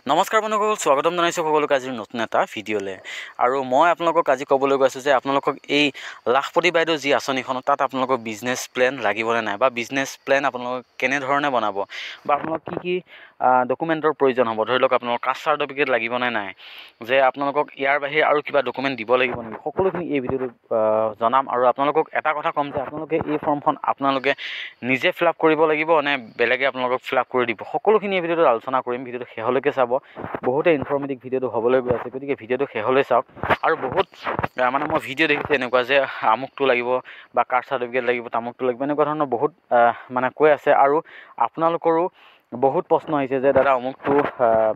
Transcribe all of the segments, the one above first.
নমস্কাৰ বন্ধুসকল, স্বাগতম জনাইছোঁ সকলোকে আজিৰ নতুন এটা ভিডিঅ'লৈ। আৰু মই আপোনালোকক আজি ক'বলৈ গৈছোঁ যে আপোনালোকক এই লাখপতি বাইদেউ যি আঁচনিখনত তাত আপোনালোকৰ বিজনেছ প্লেন লাগিবনে নাই, বা বিজনেছ প্লেন আপোনালোকক কেনেধৰণে বনাব, বা আপোনালোক কি ডকুমেণ্টৰ প্ৰয়োজন হ'ব। ধৰি লওক আপোনালোকৰ কাষ্ট চাৰ্টিফিকেট লাগিবনে নাই, যে আপোনালোকক ইয়াৰ বাহিৰে আৰু কিবা ডকুমেণ্ট দিব লাগিব নেকি, সকলোখিনি এই ভিডিঅ'টোত জনাম। আৰু আপোনালোকক এটা কথা ক'ম যে আপোনালোকে এই ফৰ্মখন আপোনালোকে নিজে ফিল আপ কৰিব লাগিব নে বেলেগে আপোনালোকক ফিল আপ কৰি দিব, সকলোখিনি এই ভিডিঅ'টোত আলোচনা কৰিম। ভিডিঅ'টো শেষলৈকে চাব, বহুতে ইনফৰ্মেটিভ ভিডিঅ'টো হ'বলৈ গৈ আছে, গতিকে ভিডিঅ'টো শেষলৈ চাওক। আৰু বহুত মই ভিডিঅ' দেখিছোঁ এনেকুৱা যে আমুকটো লাগিব বা কাষ্ট চাৰ্টিফিকেট লাগিব, তামুকটো লাগিব, এনেকুৱা ধৰণৰ বহুত কৈ আছে। আৰু আপোনালোকৰো বহুত প্ৰশ্ন আহিছে যে দাদা অমুকটো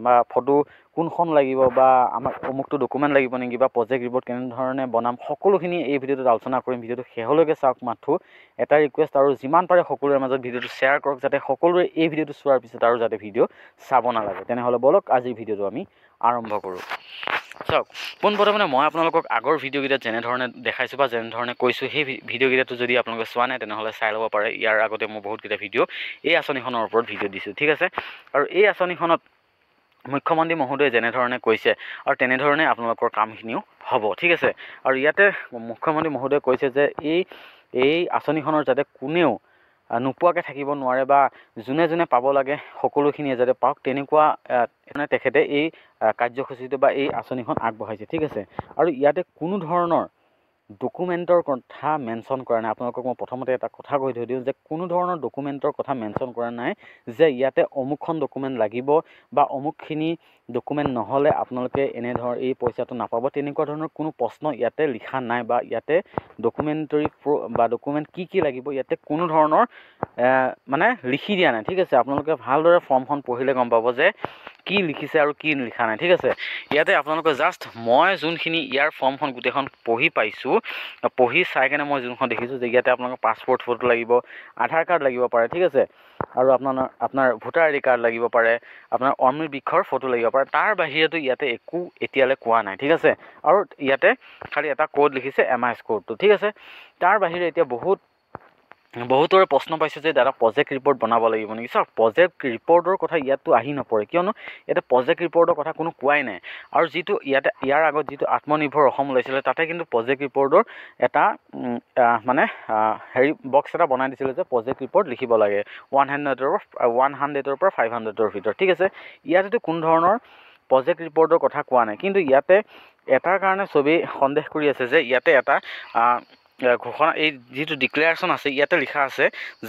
বা ফটো কোনখন লাগিব, বা আমাক অমুকটো ডকুমেণ্ট লাগিব নেকি, বা প্ৰজেক্ট ৰিপৰ্ট কেনেধৰণে বনাম, সকলোখিনি এই ভিডিঅ'টোত আলোচনা কৰিম। ভিডিঅ'টো শেষলৈকে চাওক। মাথো এটা ৰিকুৱেষ্ট, আৰু যিমান পাৰে সকলোৰে মাজত ভিডিঅ'টো শ্বেয়াৰ কৰক, যাতে সকলোৰে এই ভিডিঅ'টো চোৱাৰ পিছত আৰু যাতে ভিডিঅ' চাব নালাগে। তেনেহ'লে বলক আজিৰ ভিডিঅ'টো আমি আৰম্ভ কৰোঁ। চাওক, পোনপ্ৰথমে মই আপোনালোকক আগৰ ভিডিঅ'কেইটাত যেনেধৰণে দেখাইছোঁ বা যেনেধৰণে কৈছোঁ, সেই ভিডিঅ'কেইটাটো যদি আপোনালোকে চোৱা নাই তেনেহ'লে চাই ল'ব পাৰে। ইয়াৰ আগতে মই বহুতকেইটা ভিডিঅ' এই আঁচনিখনৰ ওপৰত ভিডিঅ' দিছোঁ, ঠিক আছে। আৰু এই আঁচনিখনত মুখ্যমন্ত্ৰী মহোদয়ে যেনেধৰণে কৈছে আৰু তেনেধৰণে আপোনালোকৰ কামখিনিও হ'ব, ঠিক আছে। আৰু ইয়াতে মুখ্যমন্ত্ৰী মহোদয়ে কৈছে যে এই আঁচনিখনৰ যাতে কোনেও নোপোৱাকৈ থাকিব নোৱাৰে, বা যোনে যোনে পাব লাগে সকলোখিনিয়ে যাতে পাওক, তেনেকুৱা তেখেতে এই কাৰ্যসূচীটো বা এই আঁচনিখন আগবঢ়াইছে, ঠিক আছে। আৰু ইয়াতে কোনো ধৰণৰ ডকুমেণ্টৰ কথা মেনশ্যন কৰা নাই। আপোনালোকক মই প্ৰথমতে এটা কথা কৈ থৈ দিওঁ যে কোনো ধৰণৰ ডকুমেণ্টৰ কথা মেনশ্যন কৰা নাই যে ইয়াতে অমুকখন ডকুমেণ্ট লাগিব বা অমুকখিনি ডকুমেণ্ট নহ'লে আপোনালোকে এই পইচাটো নাপাব, তেনেকুৱা ধৰণৰ কোনো প্ৰশ্ন ইয়াতে লিখা নাই। বা ইয়াতে ডকুমেণ্টৰী বা ডকুমেণ্ট কি লাগিব ইয়াতে কোনো ধৰণৰ লিখি দিয়া নাই, ঠিক আছে। আপোনালোকে ভালদৰে ফৰ্মখন পঢ়িলে গম পাব যে কি লিখিছে আৰু কি লিখা নাই, ঠিক আছে। ইয়াতে আপোনালোকে জাষ্ট মই যোনখিনি ইয়াৰ ফৰ্মখন গোটেইখন পঢ়ি পাইছোঁ, পঢ়ি চাই কেনে মই যোনখন দেখিছোঁ যে ইয়াতে আপোনালোকৰ পাছপৰ্ট ফটো লাগিব, আধাৰ কাৰ্ড লাগিব পাৰে, ঠিক আছে। আৰু আপোনাৰ ভোটাৰ আই ডি কাৰ্ড লাগিব পাৰে, আপোনাৰ অমৃত বৃক্ষৰ ফটো লাগিব পাৰে। তাৰ বাহিৰেতো ইয়াতে একো এতিয়ালৈ কোৱা নাই, ঠিক আছে। আৰু ইয়াতে খালি এটা কোড লিখিছে, MIS কোডটো, ঠিক আছে। তাৰ বাহিৰে এতিয়া বহুতৰে প্ৰশ্ন পাইছোঁ যে দাদা প্ৰজেক্ট ৰিপৰ্ট বনাব লাগিব নেকি। চাওক, প্ৰজেক্ট ৰিপৰ্টৰ কথা ইয়াততো আহি নপৰে, কিয়নো ইয়াতে প্ৰজেক্ট ৰিপৰ্টৰ কথা কোনো কোৱাই নাই। আৰু ইয়াৰ আগত যিটো আত্মনিৰ্ভৰ অসম ওলাইছিলে, তাতে কিন্তু প্ৰজেক্ট ৰিপৰ্টৰ এটা বক্স এটা বনাই দিছিলে যে প্ৰজেক্ট ৰিপৰ্ট লিখিব লাগে 100ৰ পৰা 500ৰ ভিতৰত, ঠিক আছে। ইয়াতেতো কোনো ধৰণৰ প্ৰজেক্ট ৰিপৰ্টৰ কথা কোৱা নাই। কিন্তু ইয়াতে এটাৰ কাৰণে চবেই সন্দেহ কৰি আছে যে ইয়াতে এটা ঘোষণা, এই যিটো ডিক্লেয়াৰেশ্যন আছে ইয়াতে লিখা আছে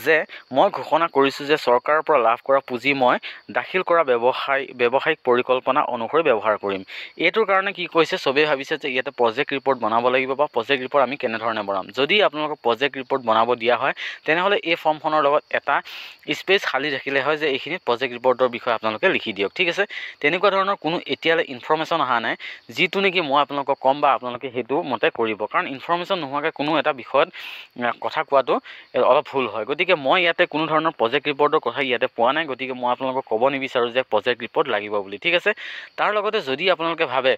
যে মই ঘোষণা কৰিছোঁ যে চৰকাৰৰ পৰা লাভ কৰা পুঁজি মই দাখিল কৰা ব্যৱসায়িক পৰিকল্পনা অনুসৰি ব্যৱহাৰ কৰিম। এইটোৰ কাৰণে কি কৈছে, চবেই ভাবিছে যে ইয়াতে প্ৰজেক্ট ৰিপৰ্ট বনাব লাগিব, বা প্ৰজেক্ট ৰিপৰ্ট আমি কেনেধৰণে বনাম। যদি আপোনালোকক প্ৰজেক্ট ৰিপৰ্ট বনাব দিয়া হয় তেনেহ'লে এই ফৰ্মখনৰ লগত এটা স্পেচ খালী ৰাখিলে হয় যে এইখিনিত প্ৰজেক্ট ৰিপৰ্টৰ বিষয়ে আপোনালোকে লিখি দিয়ক, ঠিক আছে। তেনেকুৱা ধৰণৰ কোনো এতিয়ালৈ ইনফৰ্মেশ্যন অহা নাই, যিটো নেকি মই আপোনালোকক ক'ম বা আপোনালোকে সেইটো মতে কৰিব। কাৰণ ইনফৰ্মেশ্যন নোহোৱাকৈ কোনো এটা বিষয়ত কথা কোৱাটো অলপ ভুল হয়। গতিকে মই ইয়াতে কোনো ধৰণৰ প্ৰজেক্ট ৰিপৰ্টৰ কথা ইয়াতে পোৱা নাই, গতিকে মই আপোনালোকক ক'ব নিবিচাৰোঁ যে প্ৰজেক্ট ৰিপৰ্ট লাগিব বুলি, ঠিক আছে। তাৰ লগতে যদি আপোনালোকে ভাবে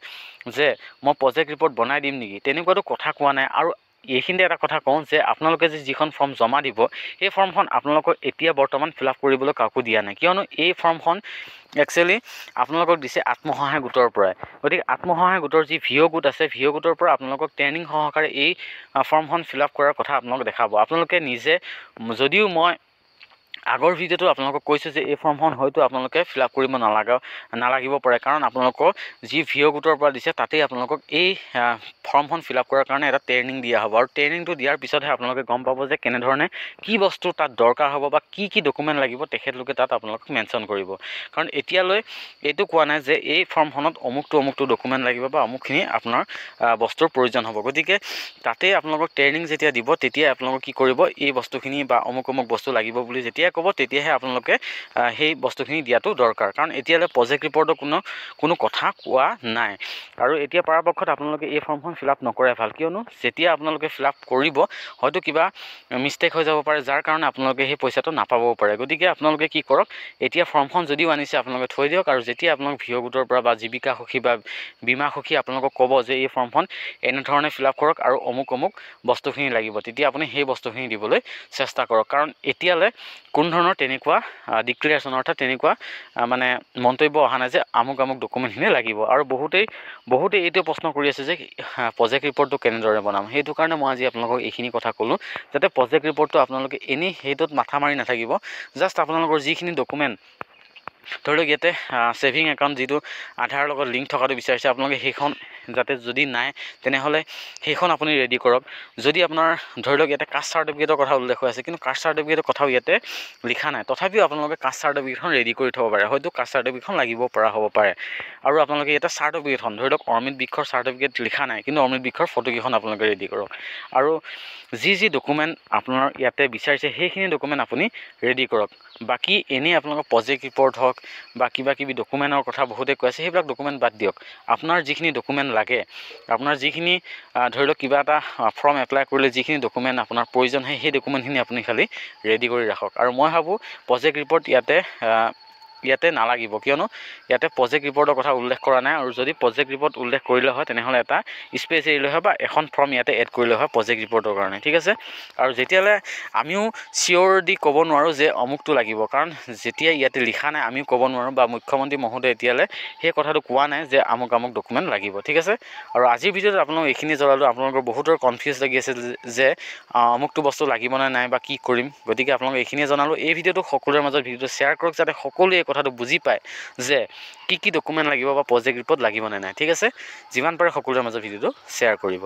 যে মই প্ৰজেক্ট ৰিপৰ্ট বনাই দিম নেকি, তেনেকুৱাতো কথা কোৱা নাই। আৰু এইখিনিতে এটা কথা কওঁ যে আপোনালোকে যিখন ফৰ্ম জমা দিব, সেই ফৰ্মখন আপোনালোকক এতিয়া বৰ্তমান ফিল আপ কৰিবলৈ কাকো দিয়া নাই, কিয়নো এই ফৰ্মখন একচুৱেলি আপোনালোকক দিছে আত্মসহায়ক গোটৰ পৰাই। গতিকে আত্মসহায়ক গোটৰ যি ভিঅ' গোট আছে, ভিঅ' গোটৰ পৰা আপোনালোকক ট্ৰেইনিং সহকাৰে এই ফৰ্মখন ফিল আপ কৰাৰ কথা আপোনালোকক দেখাব। আপোনালোকে নিজে, যদিও মই আগৰ ভিডিঅ'টো আপোনালোকক কৈছোঁ যে এই ফৰ্মখন হয়তো আপোনালোকে ফিল আপ কৰিব নালাগিব পাৰে, কাৰণ আপোনালোকৰ যি ভিঅ' গোটৰ পৰা দিছে তাতেই আপোনালোকক এই ফৰ্মখন ফিল আপ কৰাৰ কাৰণে এটা ট্ৰেইনিং দিয়া হ'ব। আৰু ট্ৰেইনিংটো দিয়াৰ পিছতহে আপোনালোকে গম পাব যে কেনেধৰণে কি বস্তু তাত দৰকাৰ হ'ব, বা কি ডকুমেণ্ট লাগিব তেখেতলোকে তাত আপোনালোকক মেনশ্যন কৰিব। কাৰণ এতিয়ালৈ এইটো কোৱা নাই যে এই ফৰ্মখনত অমুকটো ডকুমেণ্ট লাগিব বা অমুকখিনি আপোনাৰ বস্তুৰ প্ৰয়োজন হ'ব। গতিকে তাতেই আপোনালোকক ট্ৰেইনিং যেতিয়া দিব, তেতিয়াই আপোনালোকক কি কৰিব, এই বস্তুখিনি বা অমুক বস্তু লাগিব বুলি যেতিয়া ক'ব, তেতিয়াহে আপোনালোকে সেই বস্তুখিনি দিয়াটো দৰকাৰ। কাৰণ এতিয়ালৈ প্ৰজেক্ট ৰিপৰ্টৰ কোনো কথা কোৱা নাই। আৰু এতিয়া পৰাপক্ষত আপোনালোকে এই ফৰ্মখন ফিল আপ নকৰাই ভাল, কিয়নো যেতিয়া আপোনালোকে ফিল আপ কৰিব হয়তো কিবা মিষ্টেক হৈ যাব পাৰে, যাৰ কাৰণে আপোনালোকে সেই পইচাটো নাপাবও পাৰে। গতিকে আপোনালোকে কি কৰক, এতিয়া ফৰ্মখন যদিও আনিছে আপোনালোকে থৈ দিয়ক, আৰু যেতিয়া আপোনালোক ভিঅ' গোটৰ পৰা বা জীৱিকা সখী বা বীমা সখী আপোনালোকক ক'ব যে এই ফৰ্মখন এনেধৰণে ফিল আপ কৰক আৰু অমুক বস্তুখিনি লাগিব, তেতিয়া আপুনি সেই বস্তুখিনি দিবলৈ চেষ্টা কৰক। কাৰণ এতিয়ালৈ কোনো ধৰণৰ তেনেকুৱা ডিক্লেৰেশ্যন অৰ্থাৎ তেনেকুৱা মানে মন্তব্য অহা নাই যে আমুক ডকুমেণ্টখিনি লাগিব। আৰু বহুতেই এইটো প্ৰশ্ন কৰি আছে যে প্ৰজেক্ট ৰিপৰ্টটো কেনেদৰে বনাম। সেইটো কাৰণে মই আজি আপোনালোকক এইখিনি কথা ক'লোঁ, যাতে প্ৰজেক্ট ৰিপৰ্টটো আপোনালোকে এনেই সেইটোত মাথা মাৰি নাথাকিব। জাষ্ট আপোনালোকৰ যিখিনি ডকুমেণ্ট, ধৰি লওক ইয়াতে ছেভিং একাউণ্ট যিটো আধাৰৰ লগত লিংক থকাটো বিচাৰিছে, আপোনালোকে সেইখন যাতে যদি নাই তেনেহ'লে সেইখন আপুনি ৰেডি কৰক। যদি আপোনাৰ ধৰি লওক ইয়াতে কাষ্ট চাৰ্টিফিকেটৰ কথা উল্লেখ হৈ আছে, কিন্তু কাষ্ট চাৰ্টিফিকেটৰ কথাও ইয়াতে লিখা নাই, তথাপিও আপোনালোকে কাষ্ট চাৰ্টিফিকেটখন ৰেডি কৰি থ'ব পাৰে। হয়তো কাষ্ট চাৰ্টিফিকেটখন লাগিব পৰা হ'ব পাৰে। আৰু আপোনালোকে ইয়াতে চাৰ্টিফিকেটখন ধৰি লওক অমৃত বৃক্ষৰ চাৰ্টিফিকেট লিখা নাই, কিন্তু অমৃত বৃক্ষৰ ফটোকেইখন আপোনালোকে ৰেডি কৰক। আৰু যি ডকুমেণ্ট আপোনাৰ ইয়াতে বিচাৰিছে সেইখিনি ডকুমেণ্ট আপুনি ৰেডি কৰক। বাকী এনেই আপোনালোকৰ প্ৰজেক্ট ৰিপৰ্ট হওক বা কিবা ডকুমেণ্টৰ কথা বহুতে কৈ আছে, সেইবিলাক ডকুমেণ্ট বাদ দিয়ক। আপোনাৰ যিখিনি ডকুমেণ্ট লাগে, আপোনাৰ যিখিনি ধৰি লওক কিবা এটা ফৰ্ম এপ্লাই কৰিলে যিখিনি ডকুমেণ্ট আপোনাৰ প্ৰয়োজন হয়, সেই ডকুমেণ্টখিনি আপুনি খালি ৰেডি কৰি ৰাখক। আৰু মই ভাবোঁ প্ৰজেক্ট ৰিপৰ্ট ইয়াতে নালাগিব, কিয়নো ইয়াতে প্ৰজেক্ট ৰিপৰ্টৰ কথা উল্লেখ কৰা নাই। আৰু যদি প্ৰজেক্ট ৰিপৰ্ট উল্লেখ কৰিলে হয় তেনেহ'লে এটা স্পেচ এৰিলে হয় বা এখন ফৰ্ম ইয়াতে এড কৰিলে হয় প্ৰজেক্ট ৰিপৰ্টৰ কাৰণে, ঠিক আছে। আৰু যেতিয়ালৈ আমিও চিয়'ৰ দি ক'ব নোৱাৰোঁ যে অমুকটো লাগিব, কাৰণ যেতিয়া ইয়াতে লিখা নাই আমিও ক'ব নোৱাৰোঁ, বা মুখ্যমন্ত্ৰী মহোদয়ে এতিয়ালৈ সেই কথাটো কোৱা নাই যে আমুক ডকুমেণ্ট লাগিব, ঠিক আছে। আৰু আজিৰ ভিডিঅ'ত আপোনালোক এইখিনি জনালোঁ। আপোনালোকৰ বহুতৰ কনফিউজ লাগি আছে যে অমুকটো বস্তু লাগিবনে নাই বা কি কৰিম, গতিকে আপোনালোক এইখিনিয়ে জনালোঁ। এই ভিডিঅ'টো সকলোৰে মাজত ভিডিঅ'টো শ্বেয়াৰ কৰক, যাতে সকলোৱে এই কথাটো বুজি পায় যে কি ডকুমেণ্ট লাগিব বা প্ৰজেক্ট ৰিপৰ্ট লাগিবনে নাই, ঠিক আছে। যিমান পাৰে সকলোৰে মাজত ভিডিঅ'টো শ্বেয়াৰ কৰিব।